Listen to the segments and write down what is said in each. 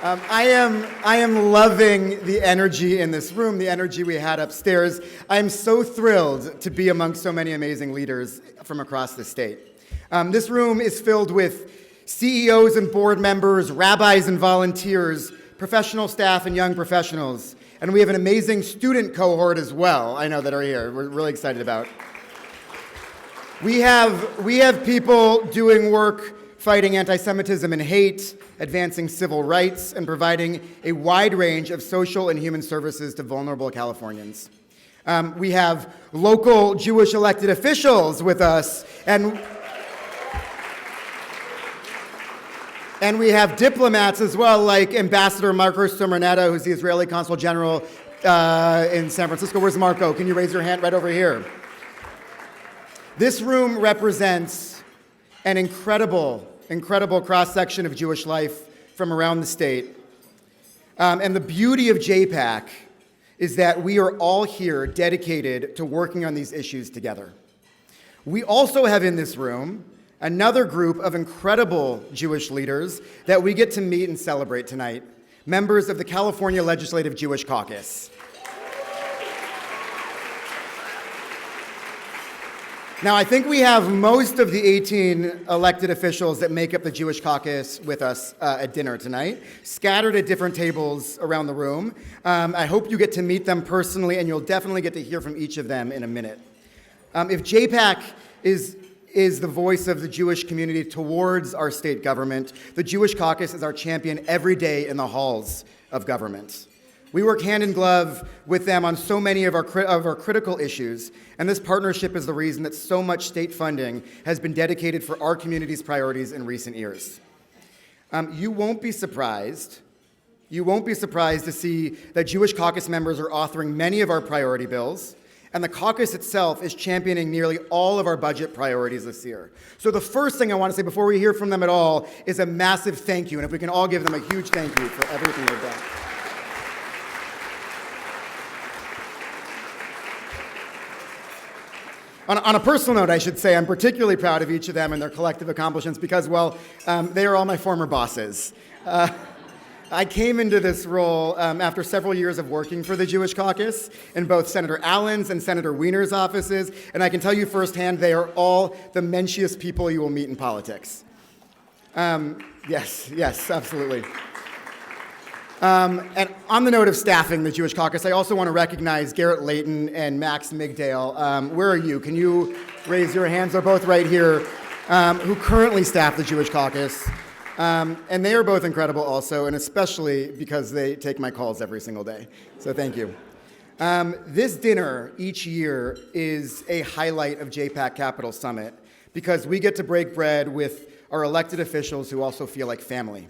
I am loving the energy in this room, the energy we had upstairs. I'm so thrilled to be among so many amazing leaders from across the state. This room is filled with CEOs and board members, rabbis and volunteers, professional staff and young professionals. And we have an amazing student cohort as well, I know, that are here. We're really excited about. We have people doing work fighting anti-Semitism and hate, advancing civil rights, and providing a wide range of social and human services to vulnerable Californians. We have local Jewish elected officials with us, and we have diplomats as well, like Ambassador Marco Sommernetta, who's the Israeli Consul General in San Francisco. Where's Marco? Can you raise your hand right over here? This room represents an incredible cross-section of Jewish life from around the state. And the beauty of JPAC is that we are all here dedicated to working on these issues together. We also have in this room another group of incredible Jewish leaders that we get to meet and celebrate tonight, members of the California Legislative Jewish Caucus. Now, I think we have most of the 18 elected officials that make up the Jewish Caucus with us at dinner tonight, scattered at different tables around the room. I hope you get to meet them personally, and you'll definitely get to hear from each of them in a minute. If JPAC is the voice of the Jewish community towards our state government, the Jewish Caucus is our champion every day in the halls of government. We work hand in glove with them on so many of our critical issues, and this partnership is the reason that so much state funding has been dedicated for our community's priorities in recent years. You won't be surprised to see that Jewish Caucus members are authoring many of our priority bills, and the caucus itself is championing nearly all of our budget priorities this year. So the first thing I want to say before we hear from them at all is a massive thank you, and if we can all give them a huge thank you for everything they've done. On a personal note, I should say, I'm particularly proud of each of them and their collective accomplishments because, well, they are all my former bosses. I came into this role after several years of working for the Jewish Caucus in both Senator Allen's and Senator Wiener's offices, and I can tell you firsthand they are all the menschiest people you will meet in politics. Yes, absolutely. And on the note of staffing the Jewish Caucus, I also want to recognize Garrett Layton and Max Migdale. Where are you? Can you raise your hands? They're both right here, who currently staff the Jewish Caucus. And they are both incredible also, and especially because they take my calls every single day. So thank you. This dinner each year is a highlight of JPAC Capital Summit because we get to break bread with our elected officials who also feel like family.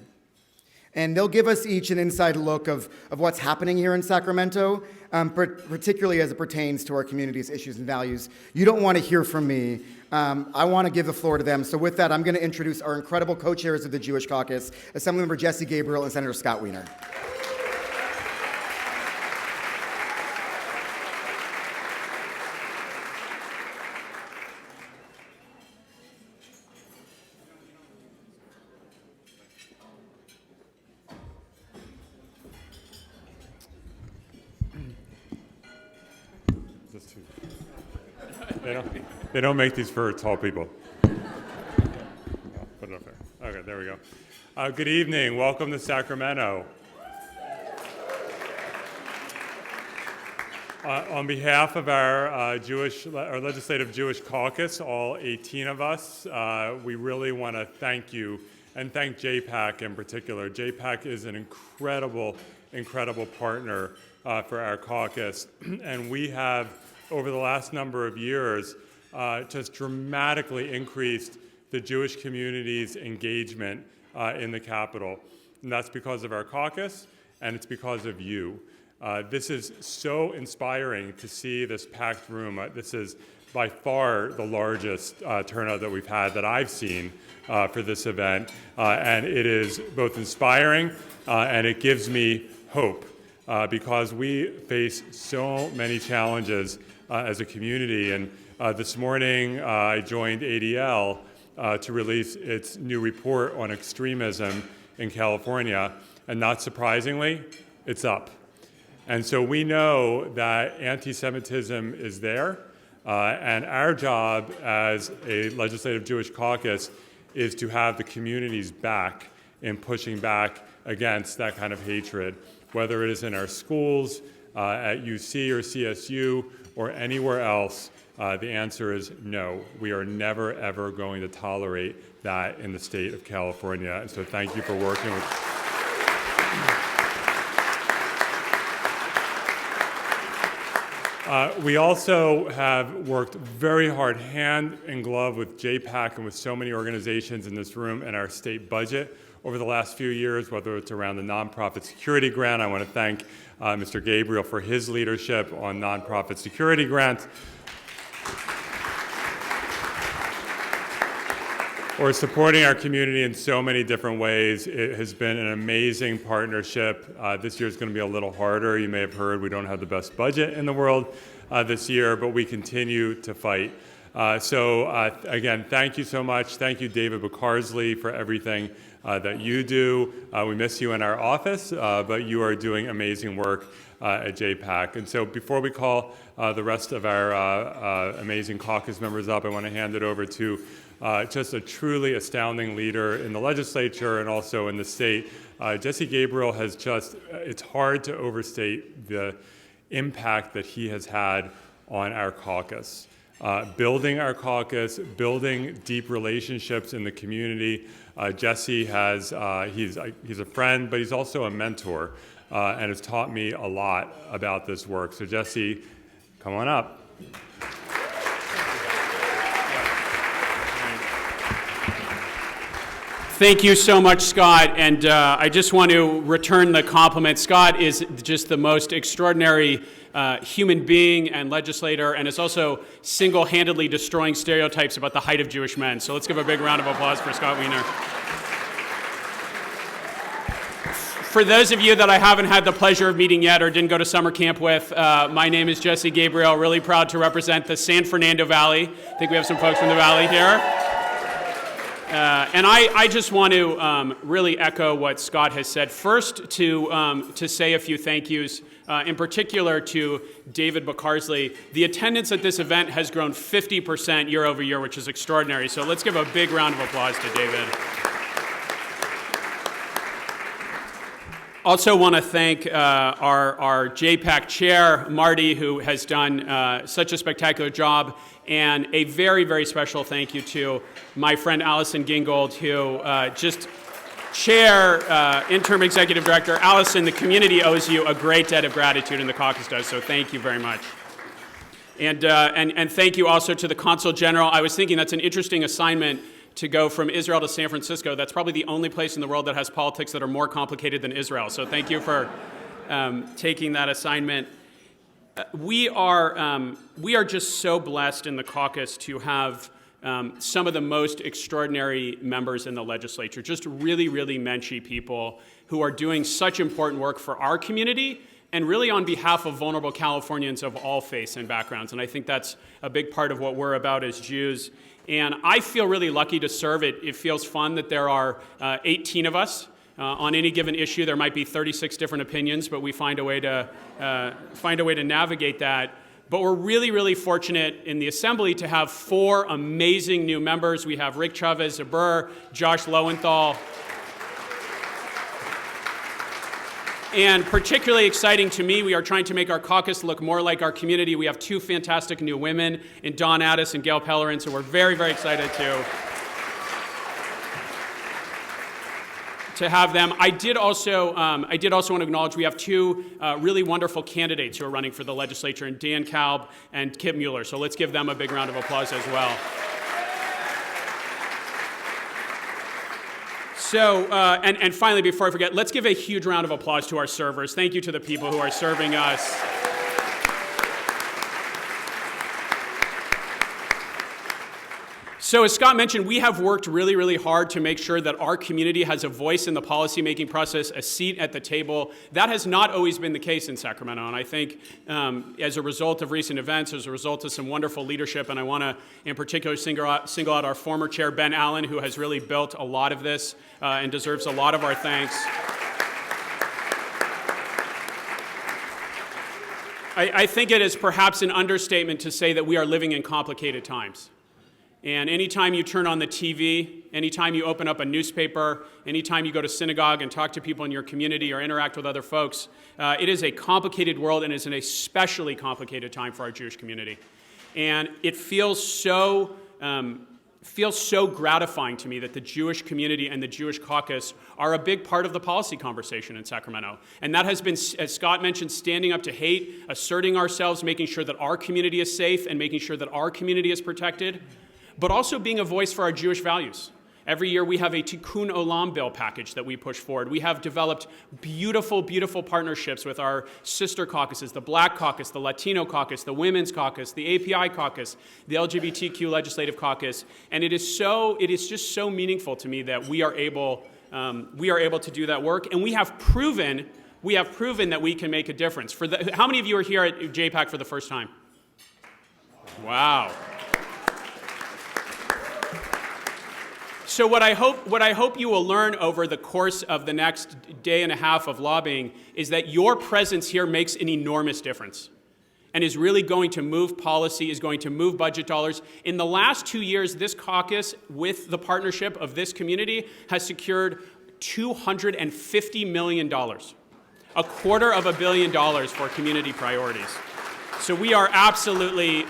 And they'll give us each an inside look of what's happening here in Sacramento, particularly as it pertains to our community's issues and values. You don't want to hear from me. I want to give the floor to them. So with that, I'm going to introduce our incredible co-chairs of the Jewish Caucus, Assemblymember Jesse Gabriel and Senator Scott Wiener. They don't make these for tall people. Put it up there. Okay, there we go. Good evening. Welcome to Sacramento. On behalf of our Legislative Jewish Caucus, all 18 of us, we really want to thank you and thank JPAC in particular. JPAC is an incredible partner for our caucus, and we have, over the last number of years, just dramatically increased the Jewish community's engagement in the Capitol. And that's because of our caucus, and it's because of you. This is so inspiring to see this packed room. This is by far the largest turnout that we've had that I've seen for this event. And it is both inspiring and it gives me hope because we face so many challenges as a community. And this morning I joined ADL to release its new report on extremism in California, and not surprisingly, it's up. And so we know that anti-Semitism is there, and our job as a Legislative Jewish Caucus is to have the community's back in pushing back against that kind of hatred, whether it is in our schools, at UC or CSU, or anywhere else. The answer is no. We are never, ever going to tolerate that in the state of California. And so thank you for working with. We also have worked very hard, hand in glove with JPAC and with so many organizations in this room and our state budget over the last few years, whether it's around the nonprofit security grant. I want to thank Mr. Gabriel for his leadership on nonprofit security grants. Or supporting our community in so many different ways. It has been an amazing partnership. This year is going to be a little harder. You may have heard we don't have the best budget in the world this year, but we continue to fight. Again, thank you so much. Thank you, David Bacarsley, for everything that you do. We miss you in our office, but you are doing amazing work at JPAC. And so before we call the rest of our amazing caucus members up, I want to hand it over to just a truly astounding leader in the legislature and also in the state. Jesse Gabriel has it's hard to overstate the impact that he has had on our caucus. Building our caucus, building deep relationships in the community. Jesse he's a friend, but he's also a mentor and has taught me a lot about this work. So Jesse, come on up. Thank you so much, Scott, and I just want to return the compliment. Scott is just the most extraordinary human being and legislator, and is also single-handedly destroying stereotypes about the height of Jewish men. So let's give a big round of applause for Scott Wiener. For those of you that I haven't had the pleasure of meeting yet or didn't go to summer camp with, my name is Jesse Gabriel, really proud to represent the San Fernando Valley. I think we have some folks from the Valley here. And I just want to really echo what Scott has said. First, to say a few thank yous, in particular to David Bacarsley. The attendance at this event has grown 50% year over year, which is extraordinary. So let's give a big round of applause to David. Also want to thank our JPAC chair, Marty, who has done such a spectacular job. And a very, very special thank you to my friend Allison Gingold, who just chair, interim executive director. Allison, the community owes you a great debt of gratitude, and the caucus does, so thank you very much. And thank you also to the Consul General. I was thinking that's an interesting assignment to go from Israel to San Francisco. That's probably the only place in the world that has politics that are more complicated than Israel. So thank you for taking that assignment. We are just so blessed in the caucus to have some of the most extraordinary members in the legislature, just really, really menschy people who are doing such important work for our community and really on behalf of vulnerable Californians of all faiths and backgrounds. And I think that's a big part of what we're about as Jews. And I feel really lucky to serve it. It feels fun that there are 18 of us. On any given issue, there might be 36 different opinions, but we find a way to navigate that. But we're really, really fortunate in the Assembly to have 4 amazing new members. We have Rick Chavez-Zabur, Josh Lowenthal. And particularly exciting to me, we are trying to make our caucus look more like our community. We have 2 fantastic new women in Dawn Addis and Gail Pellerin, so we're very, very excited to have them. I did also want to acknowledge we have 2 really wonderful candidates who are running for the legislature, and Dan Kalb and Kip Mueller. So let's give them a big round of applause as well. So, and finally, before I forget, let's give a huge round of applause to our servers. Thank you to the people who are serving us. So as Scott mentioned, we have worked really, really hard to make sure that our community has a voice in the policymaking process, a seat at the table. That has not always been the case in Sacramento, and I think as a result of recent events, as a result of some wonderful leadership, and I want to in particular single out our former chair, Ben Allen, who has really built a lot of this and deserves a lot of our thanks. I think it is perhaps an understatement to say that we are living in complicated times. And anytime you turn on the TV, anytime you open up a newspaper, anytime you go to synagogue and talk to people in your community or interact with other folks, it is a complicated world, and it's an especially complicated time for our Jewish community. And it feels so gratifying to me that the Jewish community and the Jewish caucus are a big part of the policy conversation in Sacramento. And that has been, as Scott mentioned, standing up to hate, asserting ourselves, making sure that our community is safe and making sure that our community is protected, but also being a voice for our Jewish values. Every year we have a Tikkun Olam bill package that we push forward. We have developed beautiful, beautiful partnerships with our sister caucuses, the Black Caucus, the Latino Caucus, the Women's Caucus, the API Caucus, the LGBTQ Legislative Caucus. And it is just so meaningful to me that we are able to do that work. And we have proven that we can make a difference. How many of you are here at JPAC for the first time? Wow. So what I hope you will learn over the course of the next day and a half of lobbying is that your presence here makes an enormous difference and is really going to move policy, is going to move budget dollars. In the last 2 years, this caucus, with the partnership of this community, has secured $250 million, $250 million for community priorities. So we are absolutely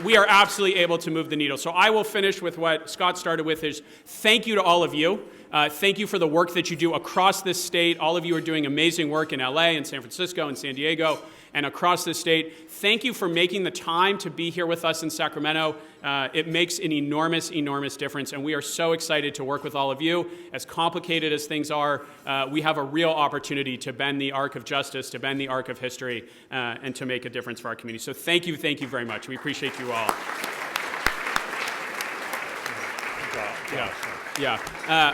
able to move the needle. So I will finish with what Scott started with, is thank you to all of you. Thank you for the work that you do across this state. All of you are doing amazing work in LA and San Francisco and San Diego and across the state. Thank you for making the time to be here with us in Sacramento. It makes an enormous, enormous difference, and we are so excited to work with all of you. As complicated as things are, we have a real opportunity to bend the arc of justice, to bend the arc of history, and to make a difference for our community. So thank you very much. We appreciate you all.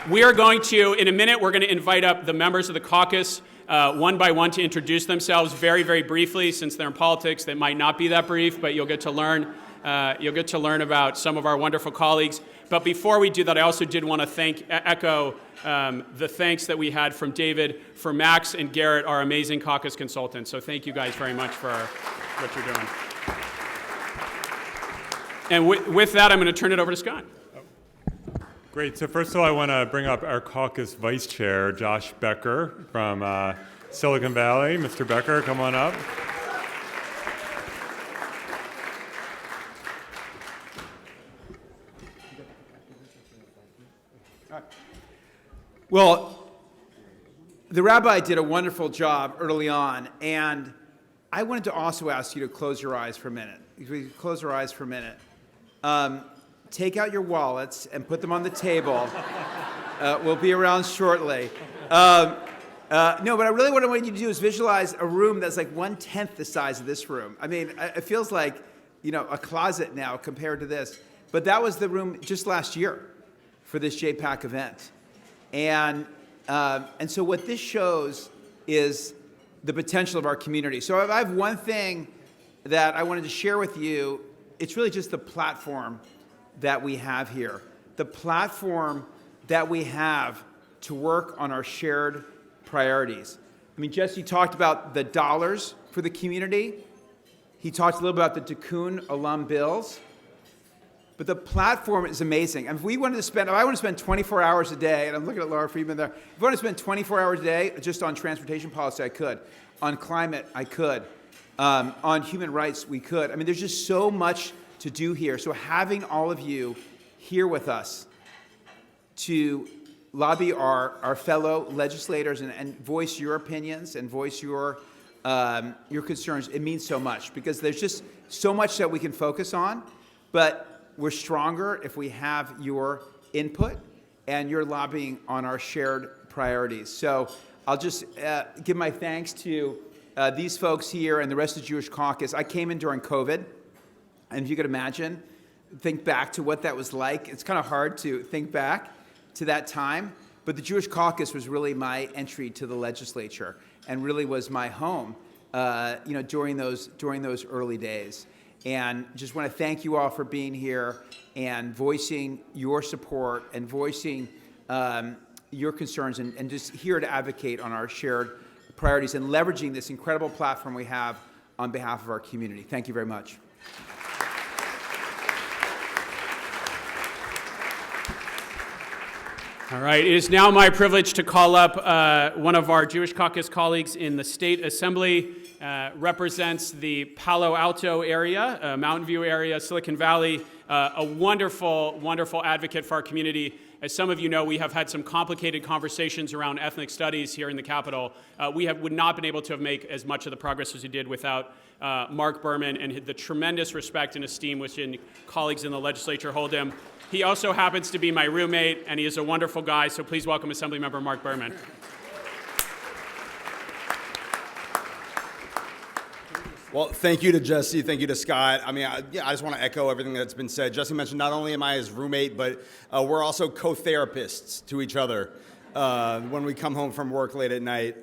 We are going to, in a minute, we're going to invite up the members of the caucus one by one to introduce themselves very, very briefly. Since they're in politics, they might not be that brief, but you'll get to learn. You'll get to learn about some of our wonderful colleagues. But before we do that, I also did want to echo the thanks that we had from David for Max and Garrett, our amazing caucus consultants. So thank you guys very much for what you're doing. And with that, I'm going to turn it over to Scott. Great. So first of all, I want to bring up our caucus vice chair, Josh Becker from Silicon Valley. Mr. Becker, come on up. Well, the rabbi did a wonderful job early on, and I wanted to also ask you to close your eyes for a minute. If we could close our eyes for a minute. Take out your wallets and put them on the table. We'll be around shortly. No, but what I want you to do is visualize a room that's like 1/10 the size of this room. I mean, it feels like, a closet now compared to this. But that was the room just last year for this JPAC event. And so what this shows is the potential of our community. So if I have one thing that I wanted to share with you, it's really just the platform that we have here. The platform that we have to work on our shared priorities. I mean, Jesse talked about the dollars for the community. He talked a little about the Tikkun Olam bills. But the platform is amazing. And if I want to spend 24 hours a day, and I'm looking at Laura Friedman there, if I want to spend 24 hours a day just on transportation policy, I could. On climate, I could. On human rights, we could. I mean, there's just so much to do here. So having all of you here with us to lobby our fellow legislators and voice your opinions and voice your concerns, it means so much, because there's just so much that we can focus on, but we're stronger if we have your input and your lobbying on our shared priorities. So I'll just give my thanks to these folks here and the rest of the Jewish Caucus. I came in during COVID, and if you could imagine, think back to what that was like. It's kind of hard to think back to that time, but the Jewish Caucus was really my entry to the legislature and really was my home, during those early days. And just want to thank you all for being here and voicing your support and voicing your concerns and just here to advocate on our shared priorities and leveraging this incredible platform we have on behalf of our community. Thank you very much. All right, it is now my privilege to call up one of our Jewish Caucus colleagues in the State Assembly, represents the Palo Alto area, Mountain View area, Silicon Valley, a wonderful, wonderful advocate for our community. As some of you know, we have had some complicated conversations around ethnic studies here in the Capitol. Would not been able to have made as much of the progress as we did without Mark Berman and the tremendous respect and esteem which colleagues in the legislature hold him. He also happens to be my roommate, and he is a wonderful guy, so please welcome Assemblymember Mark Berman. Well, thank you to Jesse, thank you to Scott. I mean, I just want to echo everything that's been said. Jesse mentioned not only am I his roommate, but we're also co-therapists to each other when we come home from work late at night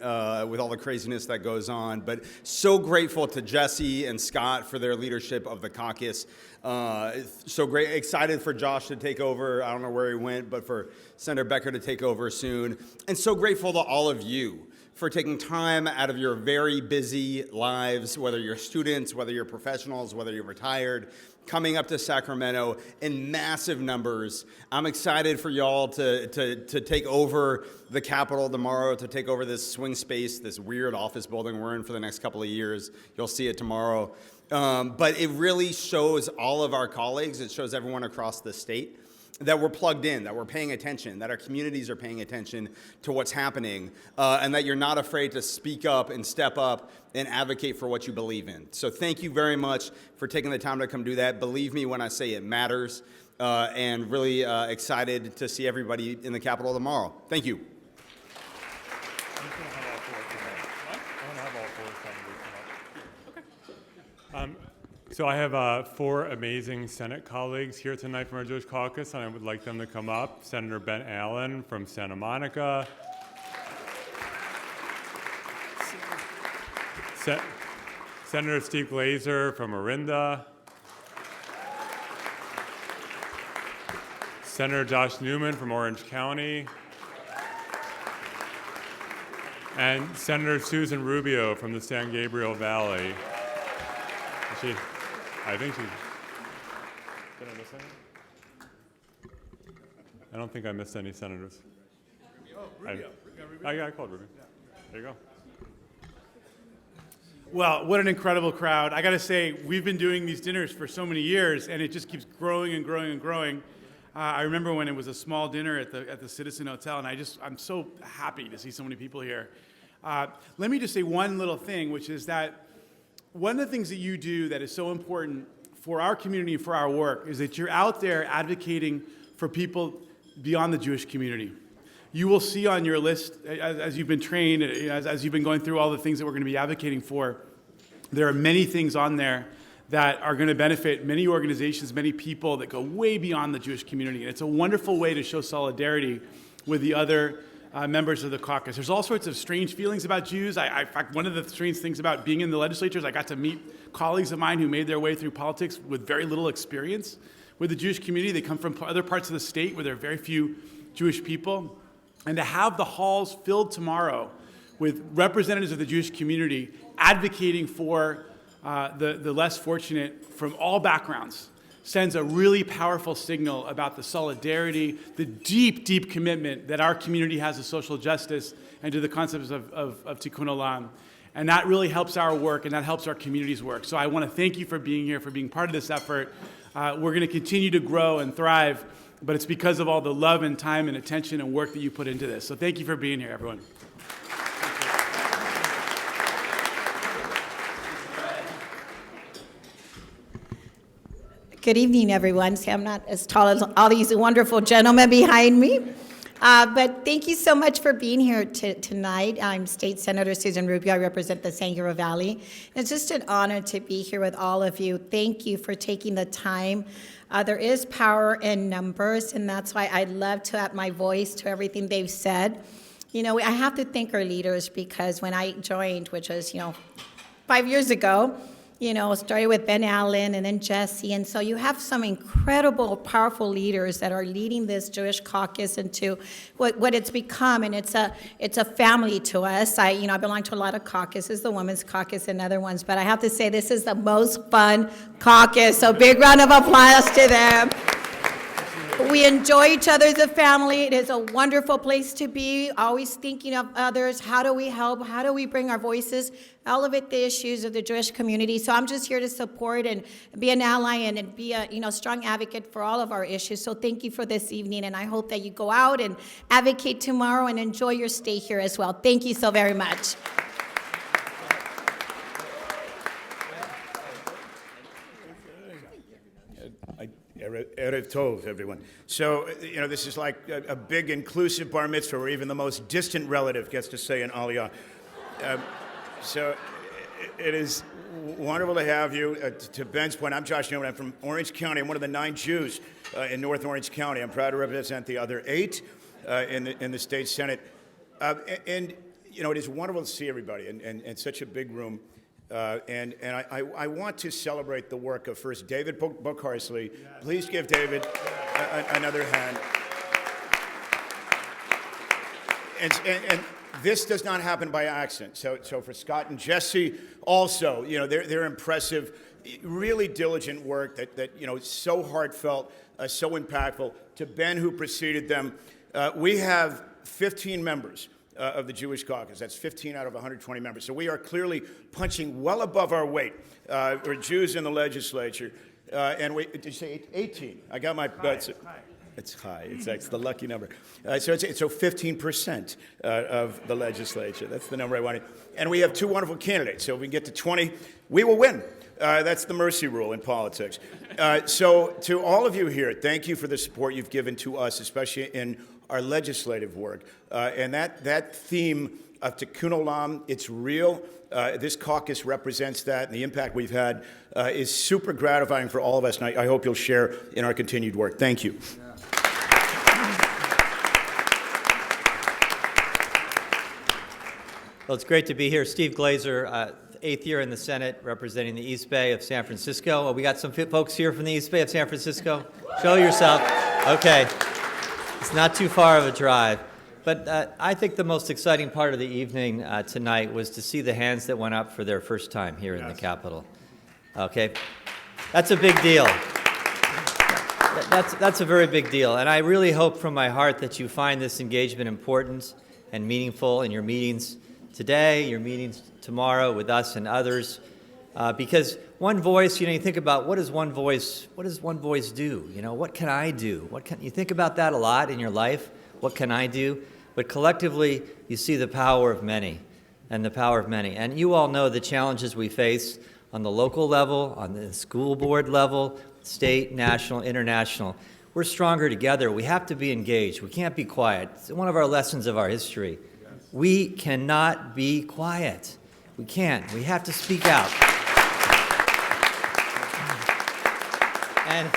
with all the craziness that goes on. But so grateful to Jesse and Scott for their leadership of the caucus. So great, excited for Josh to take over. I don't know where he went, but for Senator Becker to take over soon. And so grateful to all of you for taking time out of your very busy lives, whether you're students, whether you're professionals, whether you're retired, coming up to Sacramento in massive numbers. I'm excited for y'all to take over the Capitol tomorrow, to take over this swing space, this weird office building we're in for the next couple of years. You'll see it tomorrow. But it really shows all of our colleagues, it shows everyone across the state that we're plugged in, that we're paying attention, that our communities are paying attention to what's happening, and that you're not afraid to speak up and step up and advocate for what you believe in. So thank you very much for taking the time to come do that. Believe me when I say it matters, and really excited to see everybody in the Capitol tomorrow. Thank you. So I have 4 amazing Senate colleagues here tonight from our Jewish Caucus, and I would like them to come up. Senator Ben Allen from Santa Monica. Senator Steve Glazer from Orinda. Senator Josh Newman from Orange County. And Senator Susan Rubio from the San Gabriel Valley. I think she's. Did I miss any? I don't think I missed any senators. Oh, Rubio. I called Rubio. There you go. Well, what an incredible crowd. I got to say, we've been doing these dinners for so many years, and it just keeps growing and growing and growing. I remember when it was a small dinner at the Citizen Hotel, and I'm so happy to see so many people here. Let me just say one little thing, which is that one of the things that you do that is so important for our community and for our work is that you're out there advocating for people beyond the Jewish community. You will see on your list, as you've been trained, as you've been going through all the things that we're going to be advocating for, there are many things on there that are going to benefit many organizations, many people that go way beyond the Jewish community. And it's a wonderful way to show solidarity with the other members of the caucus. There's all sorts of strange feelings about Jews. In fact, one of the strange things about being in the legislature is I got to meet colleagues of mine who made their way through politics with very little experience with the Jewish community. They come from other parts of the state where there are very few Jewish people. And to have the halls filled tomorrow with representatives of the Jewish community advocating for the less fortunate from all backgrounds sends a really powerful signal about the solidarity, the deep, deep commitment that our community has to social justice and to the concepts of tikkun olam. And that really helps our work, and that helps our community's work. So I want to thank you for being here, for being part of this effort. We're going to continue to grow and thrive, but it's because of all the love and time and attention and work that you put into this. So thank you for being here, everyone. Good evening, everyone. See, I'm not as tall as all these wonderful gentlemen behind me. But thank you so much for being here tonight. I'm State Senator Susan Rubio. I represent the San Gabriel Valley. It's just an honor to be here with all of you. Thank you for taking the time. There is power in numbers, and that's why I'd love to add my voice to everything they've said. You know, I have to thank our leaders, because when I joined, which was, 5 years ago, started with Ben Allen and then Jesse. And so you have some incredible, powerful leaders that are leading this Jewish caucus into what it's become. And it's a family to us. I belong to a lot of caucuses, the Women's Caucus and other ones. But I have to say, this is the most fun caucus. So big round of applause to them. We enjoy each other as a family. It is a wonderful place to be, always thinking of others. How do we help? How do we bring our voices, elevate the issues of the Jewish community? So I'm just here to support and be an ally and be a strong advocate for all of our issues. So thank you for this evening, and I hope that you go out and advocate tomorrow and enjoy your stay here as well. Thank you so very much. Erev Tov, everyone. So, this is like a big inclusive bar mitzvah where even the most distant relative gets to say an aliyah. So it is wonderful to have you. To Ben's point, I'm Josh Newman. I'm from Orange County. I'm one of the 9 Jews in North Orange County. I'm proud to represent the other 8 in the state Senate. And it is wonderful to see everybody in such a big room. And I want to celebrate the work of first David Bocarsley. Please give David another hand. And this does not happen by accident. So for Scott and Jesse also, they're impressive, really diligent work that so heartfelt, so impactful. To Ben, who preceded them, we have 15 members of the Jewish Caucus. That's 15 out of 120 members. So we are clearly punching well above our weight. We're Jews in the legislature. And did you say 18? I got my... It's high. It's the lucky number. So 15% of the legislature. That's the number I wanted. And we have 2 wonderful candidates. So if we can get to 20, we will win. That's the mercy rule in politics. So to all of you here, thank you for the support you've given to us, especially in our legislative work. And that theme of Tikkun Olam, it's real. This caucus represents that, and the impact we've had is super gratifying for all of us, and I hope you'll share in our continued work. Thank you. Well, it's great to be here. Steve Glazer, 8th year in the Senate, representing the East Bay of San Francisco. We got some folks here from the East Bay of San Francisco. Show yourself. Okay. It's not too far of a drive. But I think the most exciting part of the evening tonight was to see the hands that went up for their first time here in the Capitol. Okay? That's a big deal. That's a very big deal. And I really hope from my heart that you find this engagement important and meaningful in your meetings today, your meetings tomorrow with us and others. Because one voice, you think about what does one voice do? What can I do? You think about that a lot in your life. What can I do? But collectively, you see the power of many and the power of many. And you all know the challenges we face on the local level, on the school board level, state, national, international. We're stronger together. We have to be engaged. We can't be quiet. It's one of our lessons of our history. We cannot be quiet. We can't. We have to speak out. And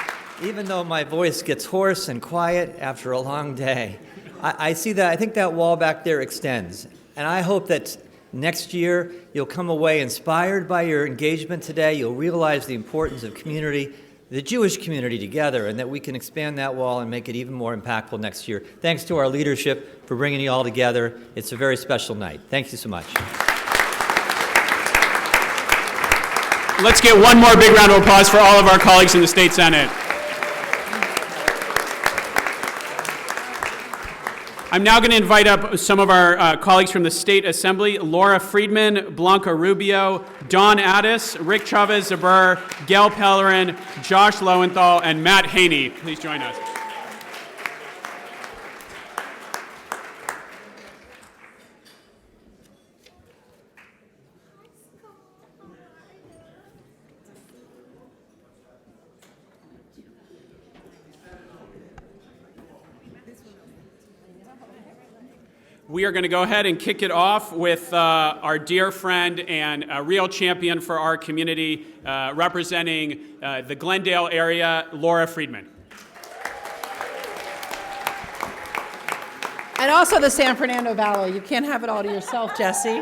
even though my voice gets hoarse and quiet after a long day, I see that, I think that wall back there extends. And I hope that next year you'll come away inspired by your engagement today. You'll realize the importance of community, the Jewish community together, and that we can expand that wall and make it even more impactful next year. Thanks to our leadership for bringing you all together. It's a very special night. Thank you so much. Let's get one more big round of applause for all of our colleagues in the State Senate. I'm now going to invite up some of our colleagues from the State Assembly: Laura Friedman, Blanca Rubio, Don Addis, Rick Chavez-Zabur, Gail Pellerin, Josh Lowenthal, and Matt Haney. Please join us. we are going to go ahead and kick it off with our dear friend and a real champion for our community, representing the Glendale area, Laura Friedman. And also the San Fernando Valley. You can't have it all to yourself, Jesse.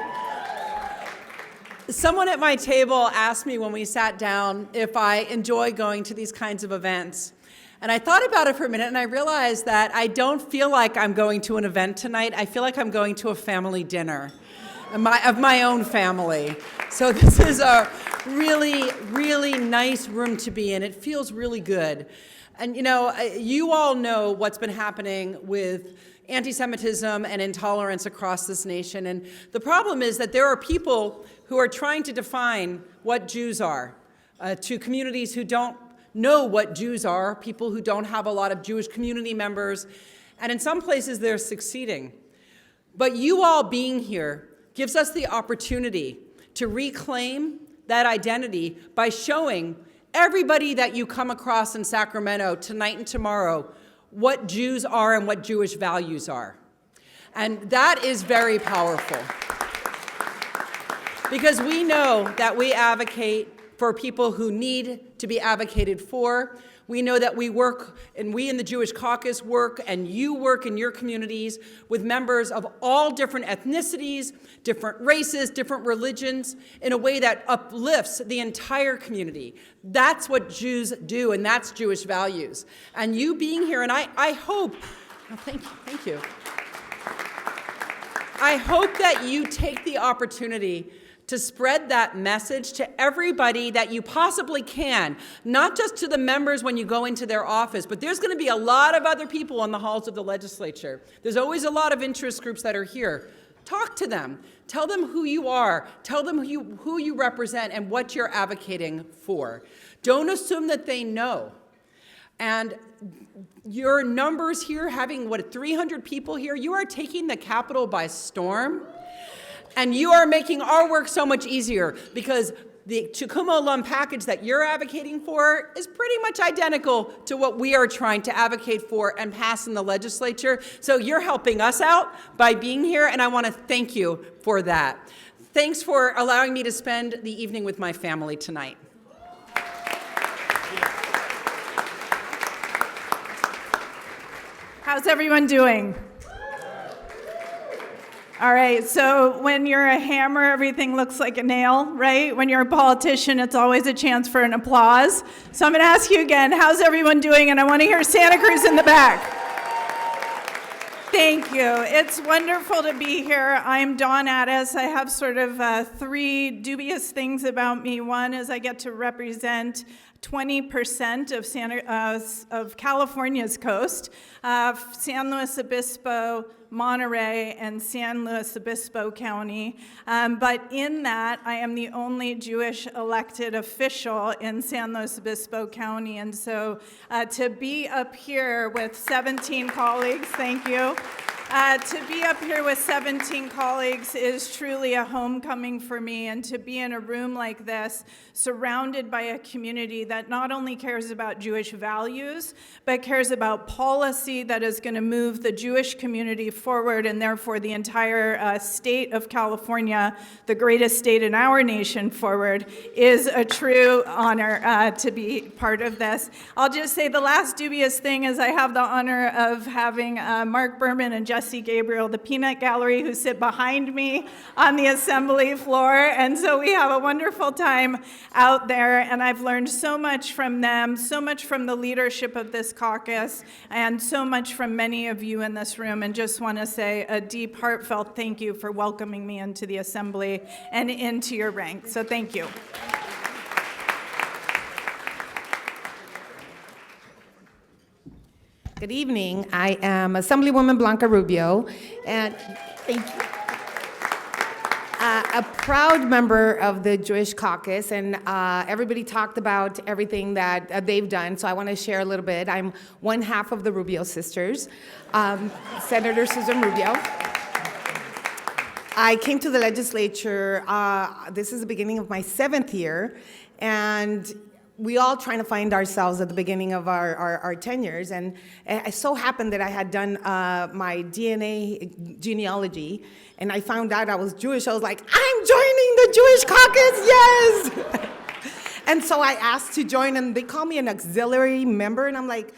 Someone at my table asked me when we sat down if I enjoy going to these kinds of events. And I thought about it for a minute, and I realized that I don't feel like I'm going to an event tonight. I feel like I'm going to a family dinner of my own family. So this is a really, really nice room to be in. It feels really good. And you know, you all know what's been happening with anti-Semitism and intolerance across this nation. And the problem is that there are people who are trying to define what Jews are to communities who don't know what Jews are, people who don't have a lot of Jewish community members. And in some places, they're succeeding. But you all being here gives us the opportunity to reclaim that identity by showing everybody that you come across in Sacramento tonight and tomorrow what Jews are and what Jewish values are. And that is very powerful. Because we know that we advocate for people who need to be advocated for. We know that we work, and we in the Jewish Caucus work, and you work in your communities with members of all different ethnicities, different races, different religions, in a way that uplifts the entire community. That's what Jews do, and that's Jewish values. And you being here, and I hope, oh, thank you. I hope that you take the opportunity to spread that message to everybody that you possibly can, not just to the members when you go into their office, but there's going to be a lot of other people in the halls of the legislature. There's always a lot of interest groups that are here. Talk to them. Tell them who you are. Tell them who you represent and what you're advocating for. Don't assume that they know. And your numbers here, having, 300 people here, you are taking the Capitol by storm. And you are making our work so much easier because the Chikumo alum package that you're advocating for is pretty much identical to what we are trying to advocate for and pass in the legislature. So you're helping us out by being here, and I want to thank you for that. Thanks for allowing me to spend the evening with my family tonight. How's everyone doing? All right, so when you're a hammer, everything looks like a nail, right? When you're a politician, it's always a chance for an applause. So I'm going to ask you again, how's everyone doing? And I want to hear Santa Cruz in the back. Thank you. It's wonderful to be here. I'm Dawn Addis. I have sort of three dubious things about me. One is I get to represent 20% of California's coast, San Luis Obispo, Monterey, and San Luis Obispo County. But in that, I am the only Jewish elected official in San Luis Obispo County. And so to be up here with 17 colleagues, thank you. To be up here with 17 colleagues is truly a homecoming for me, and to be in a room like this, surrounded by a community that not only cares about Jewish values, but cares about policy that is going to move the Jewish community forward, and therefore the entire state of California, the greatest state in our nation, forward, is a true honor to be part of this. I'll just say the last dubious thing is I have the honor of having Mark Berman and Jesse Gabriel, the peanut gallery, who sit behind me on the assembly floor. And so we have a wonderful time out there, and I've learned so much from them, so much from the leadership of this caucus, and so much from many of you in this room, and just want to say a deep, heartfelt thank you for welcoming me into the assembly and into your ranks. So thank you. Good evening. I am Assemblywoman Blanca Rubio, and thank you. A proud member of the Jewish Caucus, and everybody talked about everything that they've done, so I want to share a little bit. I'm one half of the Rubio sisters, Senator Susan Rubio. I came to the legislature, this is the beginning of my 7th year, and we all trying to find ourselves at the beginning of our tenures. And it so happened that I had done my DNA genealogy, and I found out I was Jewish. I was like, I'm joining the Jewish Caucus, yes! And so I asked to join, and they call me an auxiliary member, and I'm like,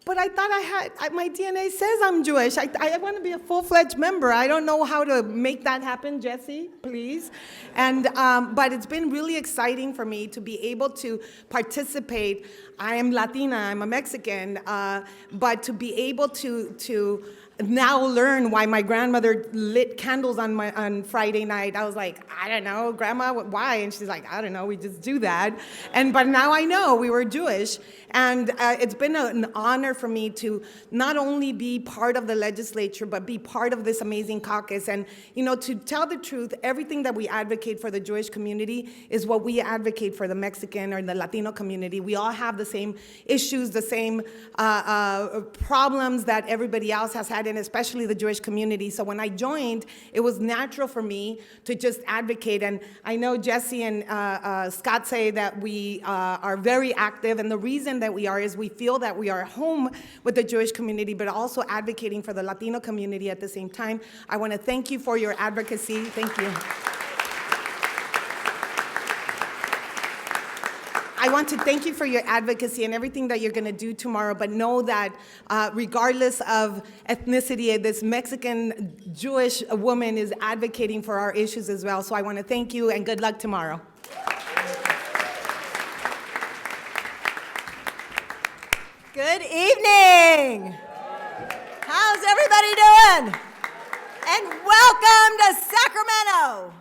but I thought my DNA says I'm Jewish. I want to be a full-fledged member. I don't know how to make that happen, Jesse, please. And, but it's been really exciting for me to be able to participate. I am Latina, I'm a Mexican, but to be able to now learn why my grandmother lit candles on Friday night. I was like, I don't know, Grandma, why? And she's like, I don't know, we just do that. But now I know we were Jewish. And it's been an honor for me to not only be part of the legislature, but be part of this amazing caucus. And, you know, to tell the truth, everything that we advocate for the Jewish community is what we advocate for the Mexican or the Latino community. We all have the same issues, the same problems that everybody else has had, and especially the Jewish community. So when I joined, it was natural for me to just advocate. And I know Jesse and Scott say that we are very active, and the reason that we are is we feel that we are home with the Jewish community, but also advocating for the Latino community at the same time. I want to thank you for your advocacy. Thank you. I want to thank you for your advocacy and everything that you're going to do tomorrow, but know that regardless of ethnicity, this Mexican Jewish woman is advocating for our issues as well. So I want to thank you, and good luck tomorrow. Good evening. How's everybody doing? And welcome to Sacramento.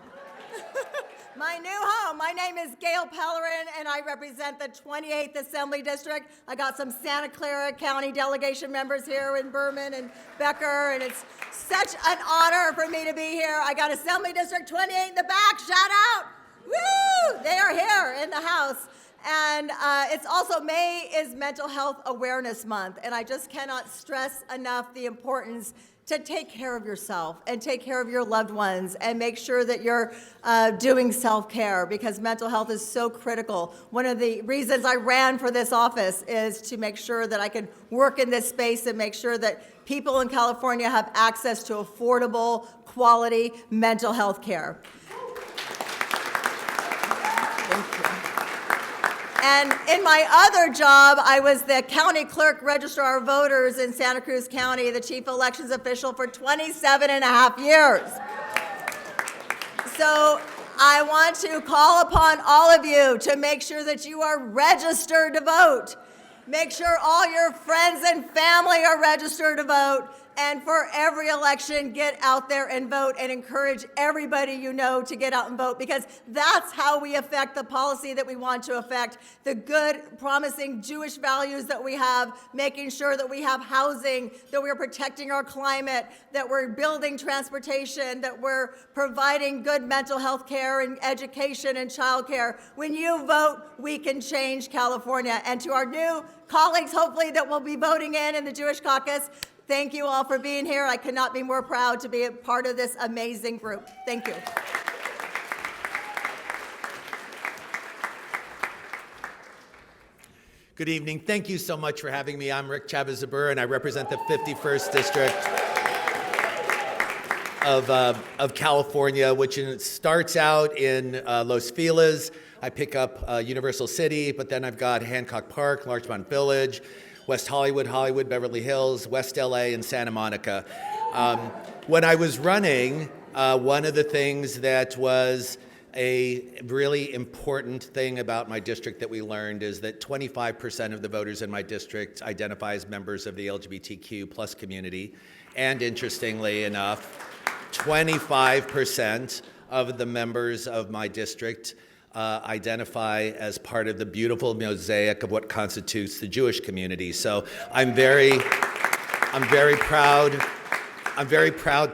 My new home. My name is Gail Pellerin, and I represent the 28th Assembly District. I got some Santa Clara County delegation members here in Berman and Becker, and it's such an honor for me to be here. I got Assembly District 28 in the back. Shout out. Woo! They are here in the house. And it's also May is Mental Health Awareness Month, and I just cannot stress enough the importance to take care of yourself and take care of your loved ones and make sure that you're doing self-care, because mental health is so critical. One of the reasons I ran for this office is to make sure that I could work in this space and make sure that people in California have access to affordable, quality mental health care. And in my other job, I was the county clerk registrar of voters in Santa Cruz County, the chief elections official for 27 and a half years. So I want to call upon all of you to make sure that you are registered to vote. Make sure all your friends and family are registered to vote. And for every election, get out there and vote, and encourage everybody you know to get out and vote, because that's how we affect the policy that we want to affect, the good, promising Jewish values that we have, making sure that we have housing, that we're protecting our climate, that we're building transportation, that we're providing good mental health care and education and child care. When you vote, we can change California. And to our new colleagues, hopefully, that will be voting in the Jewish Caucus, thank you all for being here. I could not be more proud to be a part of this amazing group. Thank you. Good evening. Thank you so much for having me. I'm Rick Chavez-Zabur, and I represent the 51st District of California, which starts out in Los Feliz. I pick up Universal City, but then I've got Hancock Park, Larchmont Village, West Hollywood, Beverly Hills, West LA, and Santa Monica. When I was running, one of the things that was a really important thing about my district that we learned is that 25% of the voters in my district identify as members of the LGBTQ plus community. And interestingly enough, 25% of the members of my district identify as part of the beautiful mosaic of what constitutes the Jewish community. So I'm very proud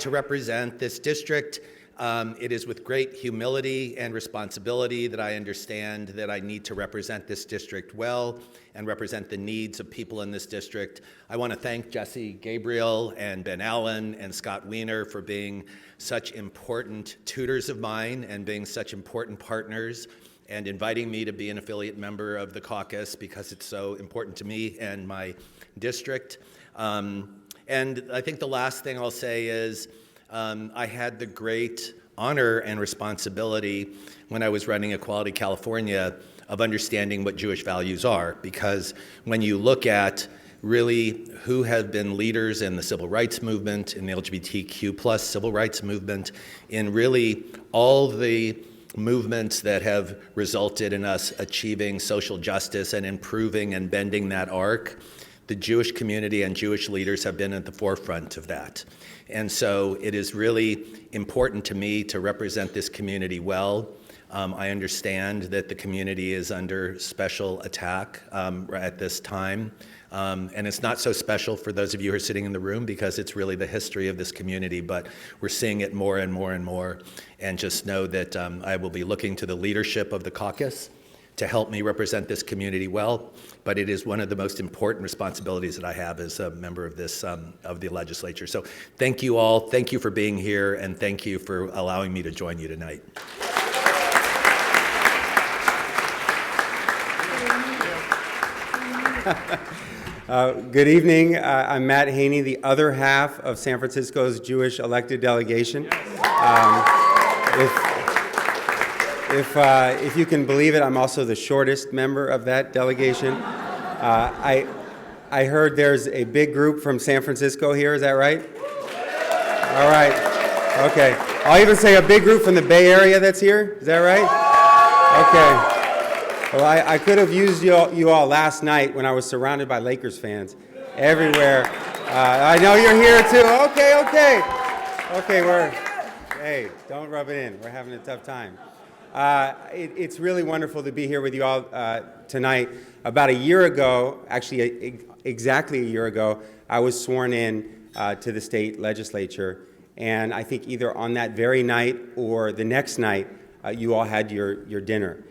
to represent this district. It is with great humility and responsibility that I understand that I need to represent this district well and represent the needs of people in this district. I want to thank Jesse Gabriel and Ben Allen and Scott Wiener for being such important tutors of mine and being such important partners and inviting me to be an affiliate member of the caucus because it's so important to me and my district. And I think the last thing I'll say is I had the great honor and responsibility when I was running Equality California of understanding what Jewish values are, because when you look at really who have been leaders in the civil rights movement, in the LGBTQ plus civil rights movement, in really all the movements that have resulted in us achieving social justice and improving and bending that arc, the Jewish community and Jewish leaders have been at the forefront of that. And so it is really important to me to represent this community well. I understand that the community is under special attack at this time. And it's not so special for those of you who are sitting in the room because it's really the history of this community, but we're seeing it more and more and more. And just know that I will be looking to the leadership of the caucus to help me represent this community well, but it is one of the most important responsibilities that I have as a member of this of the legislature. So thank you all, thank you for being here, and thank you for allowing me to join you tonight. Good evening. I'm Matt Haney, the other half of San Francisco's Jewish elected delegation. If you can believe it, I'm also the shortest member of that delegation. I heard there's a big group from San Francisco here. Is that right? All right. Okay. I'll even say a big group from the Bay Area that's here. Is that right? Okay. Well, I could have used you all last night when I was surrounded by Lakers fans everywhere. I know you're here too. Okay, hey, don't rub it in. We're having a tough time. It's really wonderful to be here with you all tonight. About a year ago, actually exactly a year ago, I was sworn in to the state legislature. And I think either on that very night or the next night, you all had your dinner,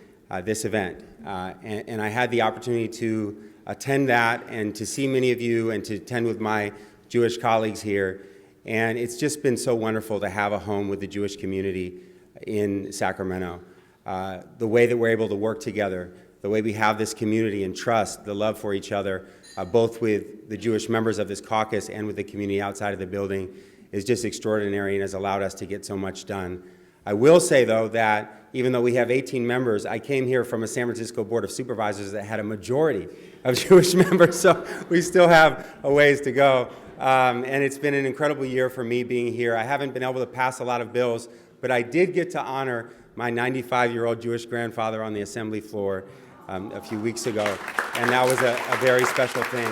this event. And I had the opportunity to attend that and to see many of you and to attend with my Jewish colleagues here. And it's just been so wonderful to have a home with the Jewish community in Sacramento. The way that we're able to work together, the way we have this community and trust, the love for each other, both with the Jewish members of this caucus and with the community outside of the building, is just extraordinary and has allowed us to get so much done. I will say, though, that even though we have 18 members, I came here from a San Francisco Board of Supervisors that had a majority of Jewish members, so we still have a ways to go. And it's been an incredible year for me being here. I haven't been able to pass a lot of bills, but I did get to honor my 95-year-old Jewish grandfather on the assembly floor a few weeks ago, and that was a very special thing.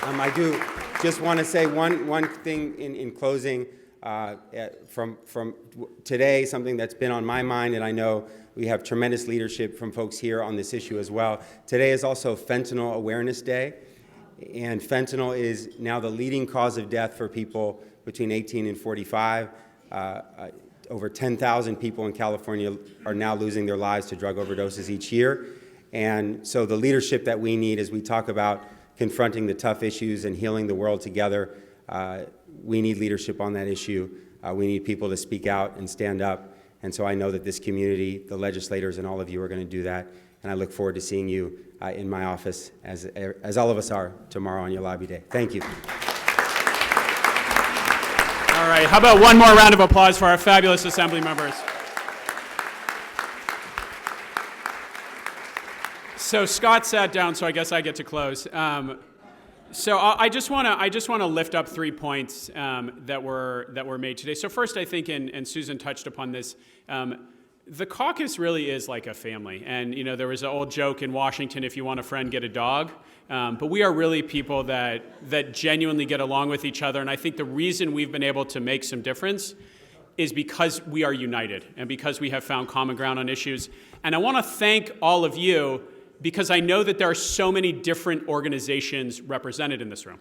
I do just want to say one thing in closing. From today, something that's been on my mind, and I know we have tremendous leadership from folks here on this issue as well. Today is also Fentanyl Awareness Day, and fentanyl is now the leading cause of death for people between 18 and 45. Over 10,000 people in California are now losing their lives to drug overdoses each year. And so the leadership that we need as we talk about confronting the tough issues and healing the world together, we need leadership on that issue. We need people to speak out and stand up. And so I know that this community, the legislators, and all of you are going to do that. And I look forward to seeing you in my office, as all of us are, tomorrow on your lobby day. Thank you. All right, how about one more round of applause for our fabulous assembly members? So Scott sat down, so I guess I get to close. So I just want to lift up 3 points that were made today. So first, I think, and Susan touched upon this, the caucus really is like a family. And there was an old joke in Washington: if you want a friend, get a dog. But we are really people that genuinely get along with each other. And I think the reason we've been able to make some difference is because we are united and because we have found common ground on issues. And I want to thank all of you, because I know that there are so many different organizations represented in this room.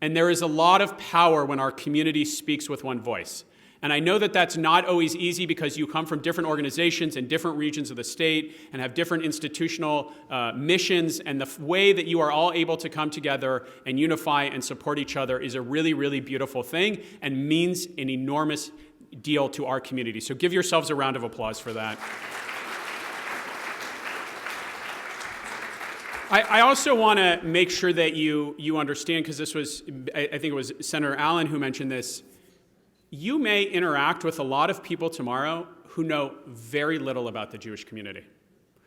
And there is a lot of power when our community speaks with one voice. And I know that that's not always easy because you come from different organizations in different regions of the state and have different institutional missions. And the way that you are all able to come together and unify and support each other is a really, really beautiful thing and means an enormous deal to our community. So give yourselves a round of applause for that. I also want to make sure that you understand, because this was, I think it was Senator Allen who mentioned this. You may interact with a lot of people tomorrow who know very little about the Jewish community.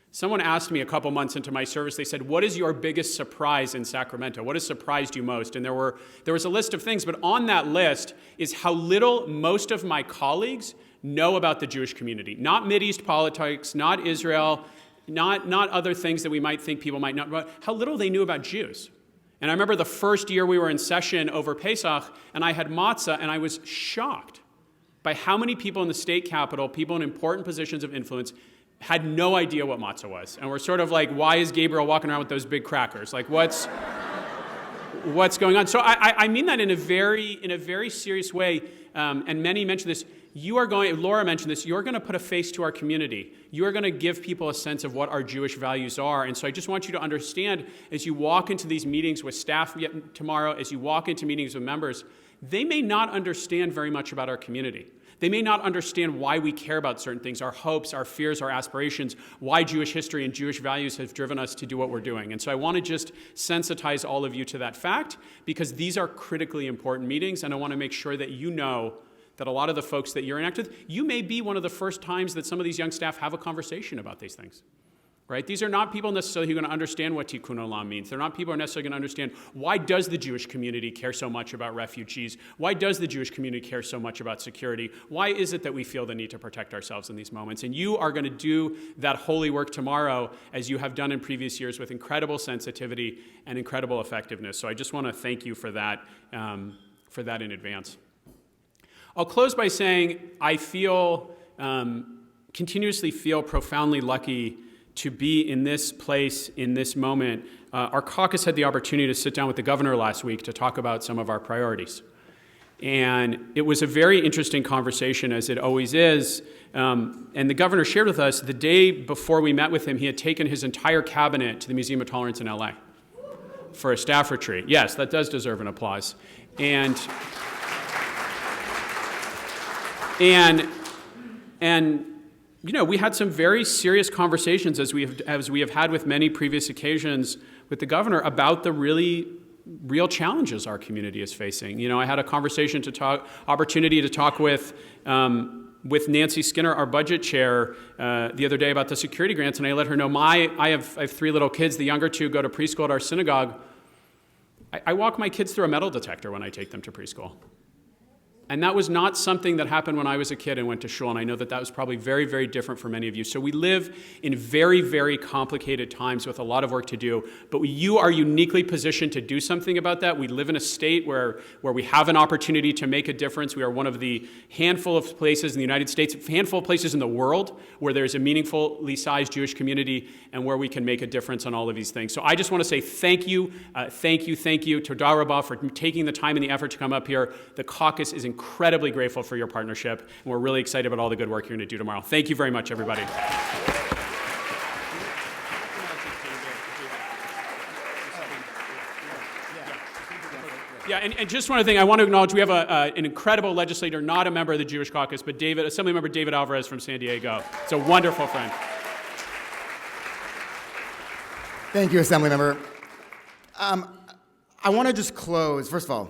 Someone asked me a couple months into my service, they said, what is your biggest surprise in Sacramento? What has surprised you most? And there was a list of things, but on that list is how little most of my colleagues know about the Jewish community. Not Mideast politics, not Israel, not other things that we might think people might not know, how little they knew about Jews. And I remember the first year we were in session over Pesach, and I had matzah, and I was shocked by how many people in the state capitol, people in important positions of influence, had no idea what matzah was. And we're sort of like, why is Gabriel walking around with those big crackers? Like, what's going on? So I mean that in a very serious way, and many mentioned this. Laura mentioned this, you're going to put a face to our community. You are going to give people a sense of what our Jewish values are. And so I just want you to understand, as you walk into these meetings with staff tomorrow, as you walk into meetings with members, they may not understand very much about our community. They may not understand why we care about certain things, our hopes, our fears, our aspirations, why Jewish history and Jewish values have driven us to do what we're doing. And so I want to just sensitize all of you to that fact, because these are critically important meetings, and I want to make sure that you know that a lot of the folks that you're interact with, you may be one of the first times that some of these young staff have a conversation about these things. Right? These are not people necessarily who are going to understand what Tikkun Olam means. They're not people who are necessarily going to understand, why does the Jewish community care so much about refugees? Why does the Jewish community care so much about security? Why is it that we feel the need to protect ourselves in these moments? And you are going to do that holy work tomorrow, as you have done in previous years, with incredible sensitivity and incredible effectiveness. So I just want to thank you for that in advance. I'll close by saying I continuously feel profoundly lucky to be in this place, in this moment. Our caucus had the opportunity to sit down with the governor last week to talk about some of our priorities. And it was a very interesting conversation, as it always is. And the governor shared with us, the day before we met with him, he had taken his entire cabinet to the Museum of Tolerance in LA for a staff retreat. Yes, that does deserve an applause. And you know, we had some very serious conversations, as we have had with many previous occasions with the governor, about the real challenges our community is facing. You know, I had a conversation opportunity to talk with Nancy Skinner, our budget chair, the other day about the security grants, and I let her know I have 3 little kids. The younger 2 go to preschool at our synagogue. I walk my kids through a metal detector when I take them to preschool. And that was not something that happened when I was a kid and went to shul, and I know that was probably very, very different for many of you. So we live in very, very complicated times with a lot of work to do, but you are uniquely positioned to do something about that. We live in a state where we have an opportunity to make a difference. We are one of the handful of places in the United States, handful of places in the world where there's a meaningfully sized Jewish community and where we can make a difference on all of these things. So I just want to say thank you to Todah Rabbah for taking the time and the effort to come up here. The caucus is incredibly grateful for your partnership, and we're really excited about all the good work you're going to do tomorrow. Thank you very much, everybody. Yeah, and just one other thing, I want to acknowledge we have an incredible legislator, not a member of the Jewish Caucus, but Assemblymember David Alvarez from San Diego. It's a wonderful friend. Thank you, Assemblymember. I want to just close. First of all,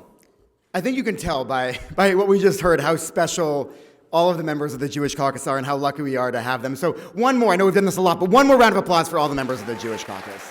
I think you can tell by what we just heard how special all of the members of the Jewish Caucus are and how lucky we are to have them. So one more, I know we've done this a lot, but one more round of applause for all the members of the Jewish Caucus.